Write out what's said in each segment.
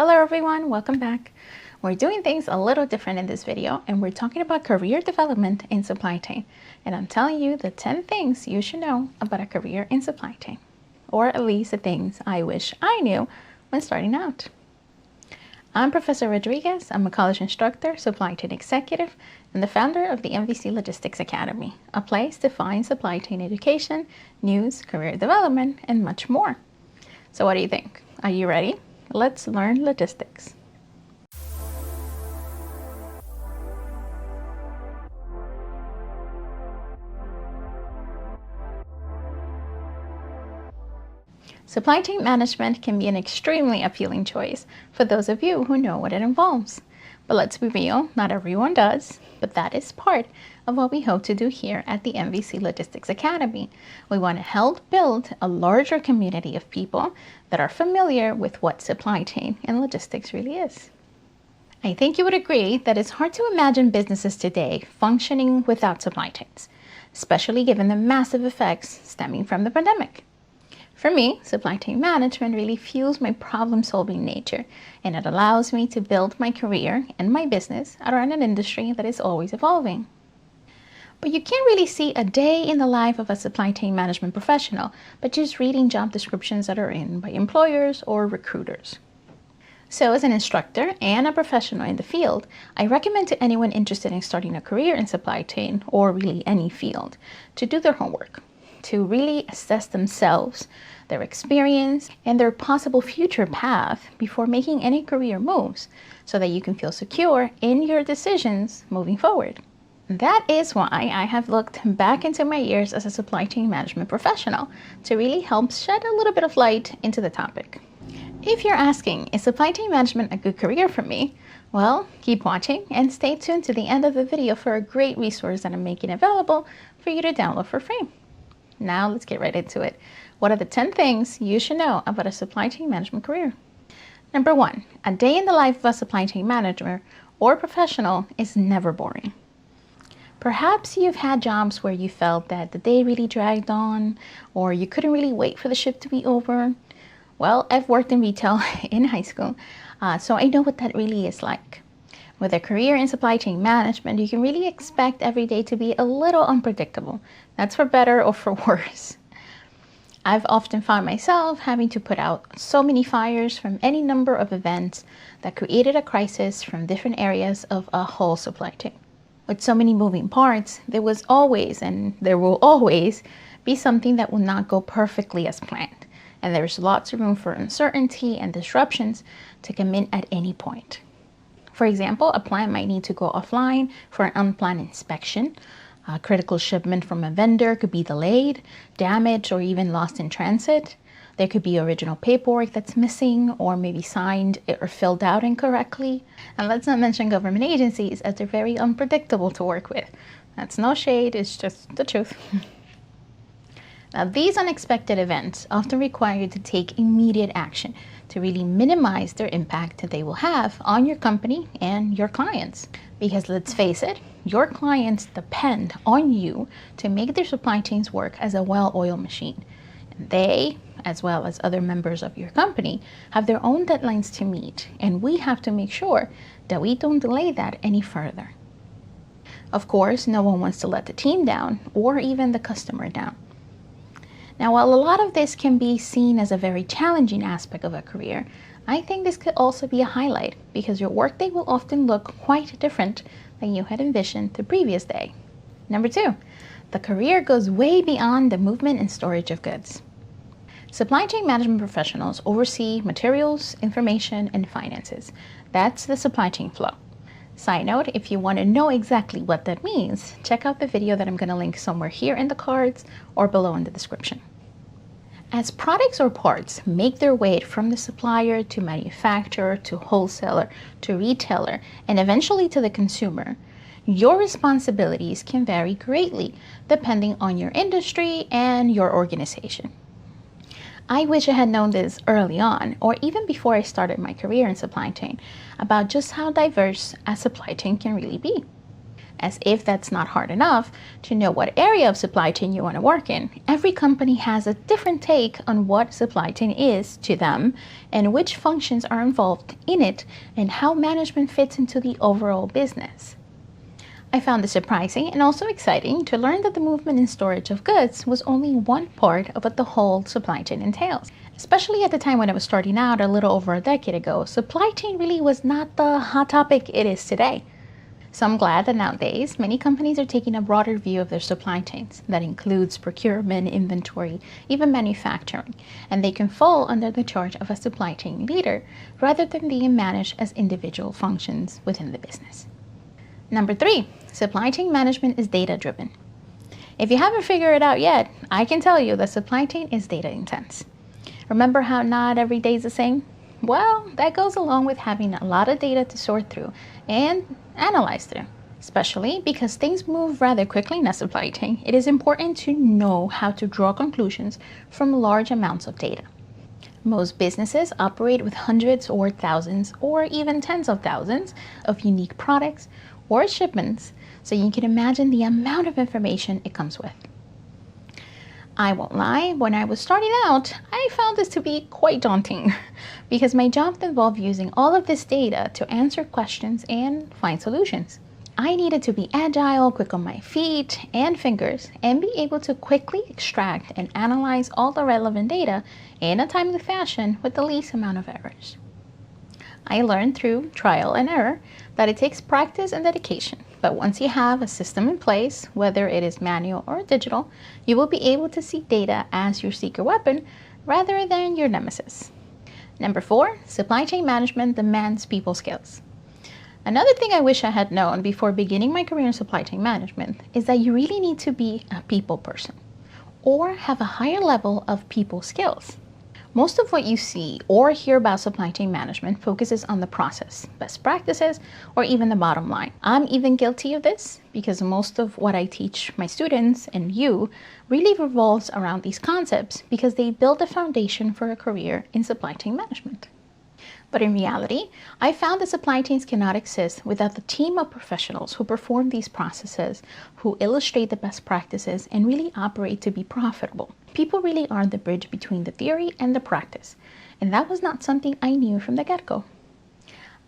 Hello everyone, welcome back. We're doing things a little different in this video and we're talking about career development in supply chain. And I'm telling you the 10 things you should know about a career in supply chain, or at least the things I wish I knew when starting out. I'm Professor Rodriguez. I'm a college instructor, supply chain executive, and the founder of the MVC Logistics Academy, a place to find supply chain education, news, career development, and much more. So what do you think? Are you ready? Let's learn logistics. Supply chain management can be an extremely appealing choice for those of you who know what it involves. But let's be real, not everyone does, but that is part of what we hope to do here at the MVC Logistics Academy. We want to help build a larger community of people that are familiar with what supply chain and logistics really is. I think you would agree that it's hard to imagine businesses today functioning without supply chains, especially given the massive effects stemming from the pandemic. For me, supply chain management really fuels my problem-solving nature, and it allows me to build my career and my business around an industry that is always evolving. But you can't really see a day in the life of a supply chain management professional by just reading job descriptions that are in by employers or recruiters. So as an instructor and a professional in the field, I recommend to anyone interested in starting a career in supply chain, or really any field, to do their homework, to really assess themselves, their experience, and their possible future path before making any career moves, so that you can feel secure in your decisions moving forward. That is why I have looked back into my years as a supply chain management professional to really help shed a little bit of light into the topic. If you're asking, is supply chain management a good career for me? Well, keep watching and stay tuned to the end of the video for a great resource that I'm making available for you to download for free. Now let's get right into it. What are the 10 things you should know about a supply chain management career? Number 1, a day in the life of a supply chain manager or professional is never boring. Perhaps you've had jobs where you felt that the day really dragged on, or you couldn't really wait for the shift to be over. Well, I've worked in retail in high school, so I know what that really is like. With a career in supply chain management, you can really expect every day to be a little unpredictable. That's for better or for worse. I've often found myself having to put out so many fires from any number of events that created a crisis from different areas of a whole supply chain. With so many moving parts, there was always, and there will always, be something that will not go perfectly as planned. And there's lots of room for uncertainty and disruptions to come in at any point. For example, a plant might need to go offline for an unplanned inspection. A critical shipment from a vendor could be delayed, damaged, or even lost in transit. There could be original paperwork that's missing, or maybe signed or filled out incorrectly. And let's not mention government agencies, as they're very unpredictable to work with. That's no shade, it's just the truth. Now, these unexpected events often require you to take immediate action to really minimize their impact that they will have on your company and your clients. Because let's face it, your clients depend on you to make their supply chains work as a well-oiled machine. And they, as well as other members of your company, have their own deadlines to meet, and we have to make sure that we don't delay that any further. Of course, no one wants to let the team down or even the customer down. Now, while a lot of this can be seen as a very challenging aspect of a career, I think this could also be a highlight, because your workday will often look quite different than you had envisioned the previous day. Number 2, the career goes way beyond the movement and storage of goods. Supply chain management professionals oversee materials, information, and finances. That's the supply chain flow. Side note, if you want to know exactly what that means, check out the video that I'm going to link somewhere here in the cards or below in the description. As products or parts make their way from the supplier to manufacturer to wholesaler to retailer and eventually to the consumer, your responsibilities can vary greatly depending on your industry and your organization. I wish I had known this early on, or even before I started my career in supply chain, about just how diverse a supply chain can really be. As if that's not hard enough to know what area of supply chain you want to work in, every company has a different take on what supply chain is to them and which functions are involved in it and how management fits into the overall business. I found it surprising and also exciting to learn that the movement and storage of goods was only one part of what the whole supply chain entails. Especially at the time when I was starting out a little over a decade ago, supply chain really was not the hot topic it is today. So I'm glad that nowadays many companies are taking a broader view of their supply chains. That includes procurement, inventory, even manufacturing, and they can fall under the charge of a supply chain leader rather than being managed as individual functions within the business. Number 3, supply chain management is data-driven. If you haven't figured it out yet, I can tell you that supply chain is data intense. Remember how not every day is the same? Well, that goes along with having a lot of data to sort through and analyze through. Especially because things move rather quickly in a supply chain, it is important to know how to draw conclusions from large amounts of data. Most businesses operate with hundreds or thousands or even tens of thousands of unique products or shipments, so you can imagine the amount of information it comes with. I won't lie, when I was starting out, I found this to be quite daunting because my job involved using all of this data to answer questions and find solutions. I needed to be agile, quick on my feet and fingers, and be able to quickly extract and analyze all the relevant data in a timely fashion with the least amount of errors. I learned through trial and error that it takes practice and dedication, but once you have a system in place, whether it is manual or digital, you will be able to see data as your secret weapon rather than your nemesis. Number 4, supply chain management demands people skills. Another thing I wish I had known before beginning my career in supply chain management is that you really need to be a people person or have a higher level of people skills. Most of what you see or hear about supply chain management focuses on the process, best practices, or even the bottom line. I'm even guilty of this because most of what I teach my students and you really revolves around these concepts because they build a foundation for a career in supply chain management. But in reality, I found that supply chains cannot exist without the team of professionals who perform these processes, who illustrate the best practices, and really operate to be profitable. People really are the bridge between the theory and the practice, and that was not something I knew from the get-go.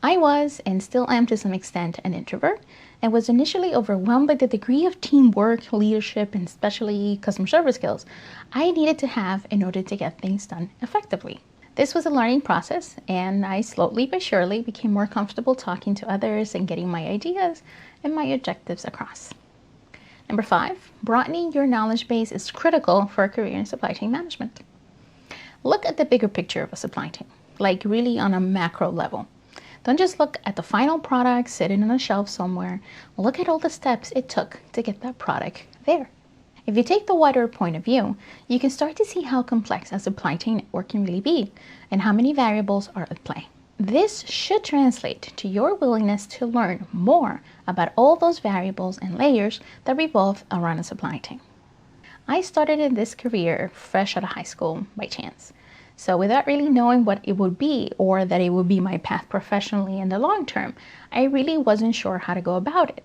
I was, and still am to some extent, an introvert, and was initially overwhelmed by the degree of teamwork, leadership, and especially customer service skills I needed to have in order to get things done effectively. This was a learning process, and I slowly but surely became more comfortable talking to others and getting my ideas and my objectives across. Number 5, broadening your knowledge base is critical for a career in supply chain management. Look at the bigger picture of a supply chain, like really on a macro level. Don't just look at the final product sitting on a shelf somewhere. Look at all the steps it took to get that product there. If you take the wider point of view, you can start to see how complex a supply chain network can really be and how many variables are at play. This should translate to your willingness to learn more about all those variables and layers that revolve around a supply chain. I started in this career fresh out of high school by chance. So without really knowing what it would be or that it would be my path professionally in the long term, I really wasn't sure how to go about it.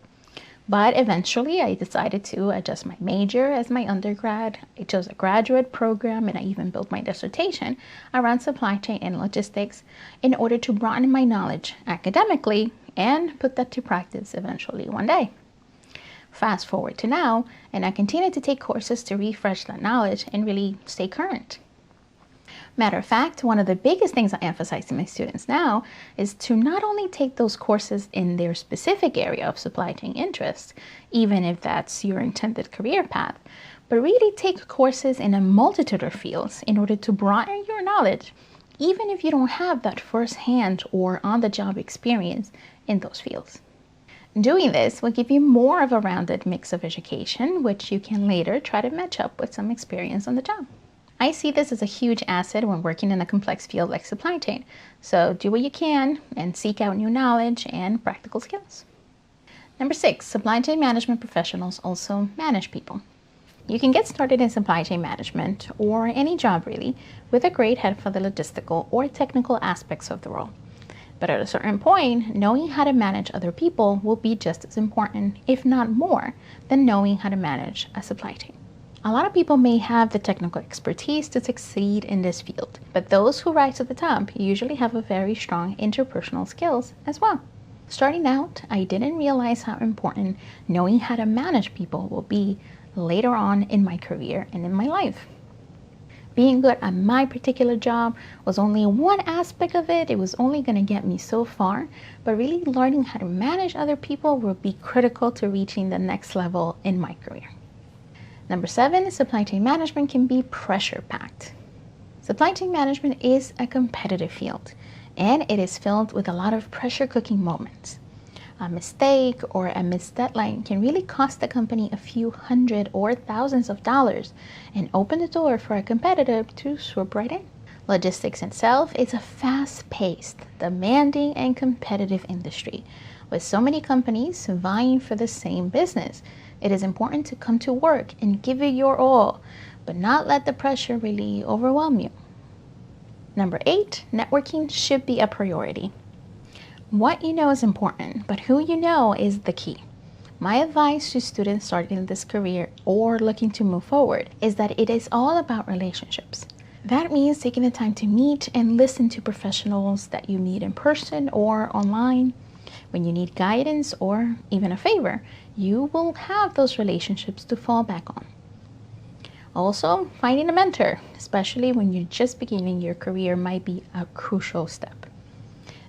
But eventually I decided to adjust my major as my undergrad. I chose a graduate program and I even built my dissertation around supply chain and logistics in order to broaden my knowledge academically and put that to practice eventually one day. Fast forward to now, and I continue to take courses to refresh that knowledge and really stay current. Matter of fact, one of the biggest things I emphasize to my students now is to not only take those courses in their specific area of supply chain interest, even if that's your intended career path, but really take courses in a multitude of fields in order to broaden your knowledge, even if you don't have that first-hand or on-the-job experience in those fields. Doing this will give you more of a rounded mix of education, which you can later try to match up with some experience on the job. I see this as a huge asset when working in a complex field like supply chain, so do what you can and seek out new knowledge and practical skills. Number 6, supply chain management professionals also manage people. You can get started in supply chain management, or any job really, with a great head for the logistical or technical aspects of the role. But at a certain point, knowing how to manage other people will be just as important, if not more, than knowing how to manage a supply chain. A lot of people may have the technical expertise to succeed in this field, but those who rise to the top usually have a very strong interpersonal skills as well. Starting out, I didn't realize how important knowing how to manage people will be later on in my career and in my life. Being good at my particular job was only one aspect of it. It was only going to get me so far, but really learning how to manage other people will be critical to reaching the next level in my career. Number 7, supply chain management can be pressure-packed. Supply chain management is a competitive field, and it is filled with a lot of pressure-cooking moments. A mistake or a missed deadline can really cost the company a few hundred or thousands of dollars and open the door for a competitor to swoop right in. Logistics itself is a fast-paced, demanding, and competitive industry. With so many companies vying for the same business, it is important to come to work and give it your all, but not let the pressure really overwhelm you. Number 8, networking should be a priority. What you know is important, but who you know is the key. My advice to students starting this career or looking to move forward is that it is all about relationships. That means taking the time to meet and listen to professionals that you meet in person or online. When you need guidance or even a favor, you will have those relationships to fall back on. Also, finding a mentor, especially when you're just beginning your career, might be a crucial step.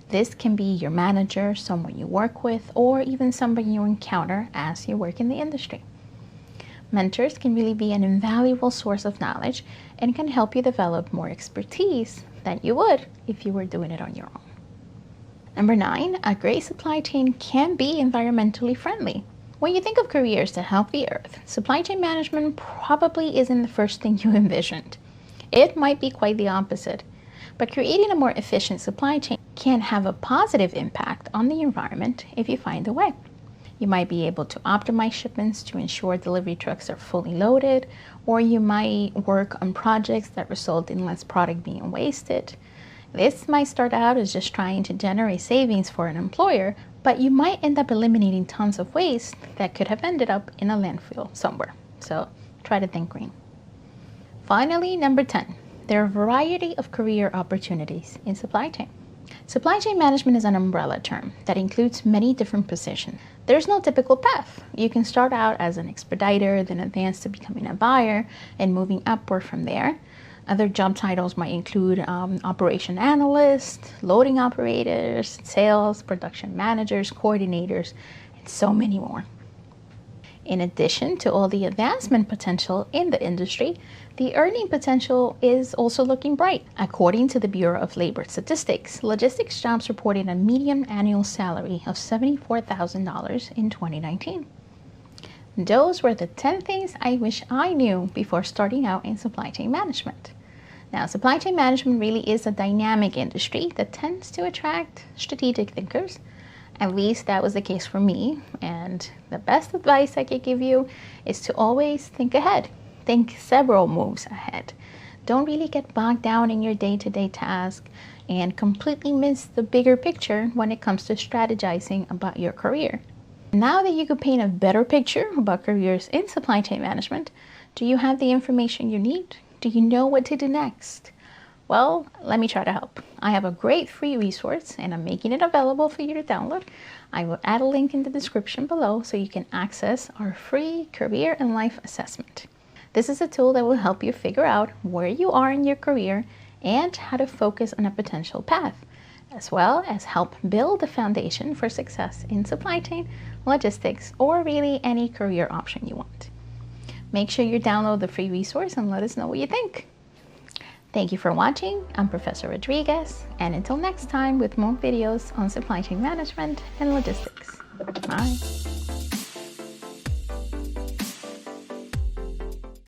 This can be your manager, someone you work with, or even somebody you encounter as you work in the industry. Mentors can really be an invaluable source of knowledge and can help you develop more expertise than you would if you were doing it on your own. Number 9, a great supply chain can be environmentally friendly. When you think of careers that help the earth, supply chain management probably isn't the first thing you envisioned. It might be quite the opposite. But creating a more efficient supply chain can have a positive impact on the environment if you find a way. You might be able to optimize shipments to ensure delivery trucks are fully loaded, or you might work on projects that result in less product being wasted. This might start out as just trying to generate savings for an employer, but you might end up eliminating tons of waste that could have ended up in a landfill somewhere. So try to think green. Finally, number 10. There are a variety of career opportunities in supply chain. Supply chain management is an umbrella term that includes many different positions. There's no typical path. You can start out as an expediter, then advance to becoming a buyer, and moving upward from there. Other job titles might include operation analyst, loading operators, sales, production managers, coordinators, and so many more. In addition to all the advancement potential in the industry, the earning potential is also looking bright. According to the Bureau of Labor Statistics, logistics jobs reported a median annual salary of $74,000 in 2019. Those were the 10 things I wish I knew before starting out in supply chain management. Now, supply chain management really is a dynamic industry that tends to attract strategic thinkers. At least that was the case for me, and the best advice I could give you is to always think ahead. Think several moves ahead. Don't really get bogged down in your day-to-day task and completely miss the bigger picture when it comes to strategizing about your career. Now that you could paint a better picture about careers in supply chain management, do you have the information you need? Do you know what to do next? Well, let me try to help. I have a great free resource and I'm making it available for you to download. I will add a link in the description below so you can access our free career and life assessment. This is a tool that will help you figure out where you are in your career and how to focus on a potential path, as well as help build the foundation for success in supply chain, logistics, or really any career option you want. Make sure you download the free resource and let us know what you think. Thank you for watching. I'm Professor Rodriguez, and until next time with more videos on supply chain management and logistics. Bye.